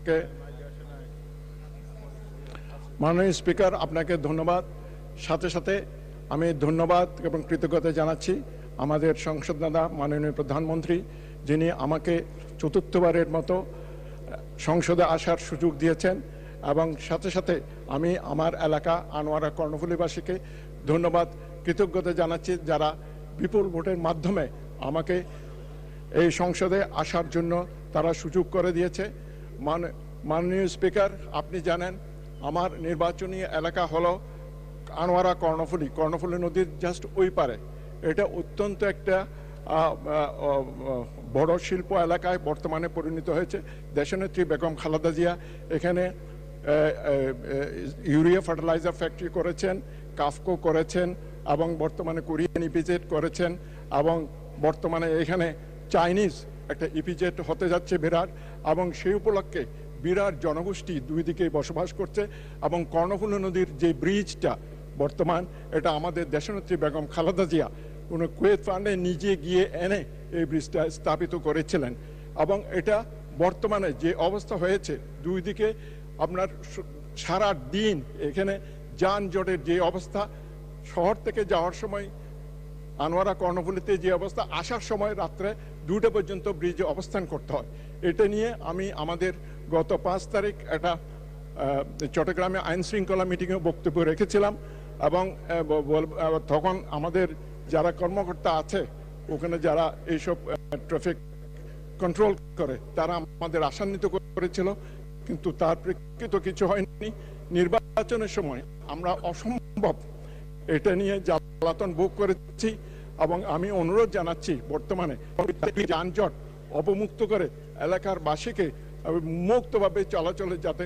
কে মাননীয় স্পিকার, আপনাকে ধন্যবাদ। সাথে সাথে আমি ধন্যবাদ এবং কৃতজ্ঞতা জানাচ্ছি আমাদের সংসদ নেতা মাননীয় প্রধানমন্ত্রী, যিনি আমাকে চতুর্থবারের মতো সংসদে আসার সুযোগ দিয়েছেন। এবং সাথে সাথে আমি আমার এলাকা আনোয়ারা কর্ণফুলীবাসীকে ধন্যবাদ কৃতজ্ঞতা জানাচ্ছি, যারা বিপুল ভোটের মাধ্যমে আমাকে এই সংসদে আসার জন্য তারা সুযোগ করে দিয়েছে। মাননীয় স্পিকার, আপনি জানেন আমার নির্বাচনী এলাকা হলো আনোয়ারা কর্ণফুলী নদীর জাস্ট ওই পারে। এটা অত্যন্ত একটা বড় শিল্প এলাকায় বর্তমানে পরিণত হয়েছে। দেশনেত্রী বেগম খালেদা জিয়া এখানে ইউরিয়া ফার্টিলাইজার ফ্যাক্টরি করেছেন, কাফকো করেছেন এবং বর্তমানে কোরিয়ান ইপিজেড করেছেন, এবং বর্তমানে এখানে চাইনিজ একটা ইপিজেড হতে যাচ্ছে বিরাট, এবং সেই উপলক্ষে বিরাট জনগোষ্ঠী দুই দিকেই বসবাস করছে। এবং কর্ণফুলী নদীর যে ব্রিজটা বর্তমান, এটা আমাদের দেশনেত্রী বেগম খালেদা জিয়া কোনো কুয়েত ফান্ডে নিজে গিয়ে এনে এই ব্রিজটা স্থাপিত করেছিলেন। এবং এটা বর্তমানে যে অবস্থা হয়েছে, দুই দিকে আপনার সারা দিন এখানে যানজটের যে অবস্থা, শহর থেকে যাওয়ার সময় আনোয়ারা কর্ণফুলীতে যে অবস্থা, আসার সময় রাত্রে 2টা পর্যন্ত ব্রিজে অবস্থান করতে হয়। এটা নিয়ে আমি আমাদের গত 5 তারিখ একটা চট্টগ্রামে আইন শৃঙ্খলা মিটিংয়ে বক্তব্য রেখেছিলাম। এবং তখন আমাদের যারা কর্মকর্তা আছে ওখানে, যারা এইসব ট্রাফিক কন্ট্রোল করে, তারা আমাদের আশান্বিত করেছিল, কিন্তু তার প্রেক্ষিত কিছু হয়নি। নির্বাচনের সময় আমরা অসম্ভব এটা নিয়ে জ্বালাতন ভোগ করেছি। এবং আমি অনুরোধ জানাচ্ছি বর্তমানে যানজট অবমুক্ত করে এলাকার বাসীকে মুক্তভাবে চলাচলে যাতে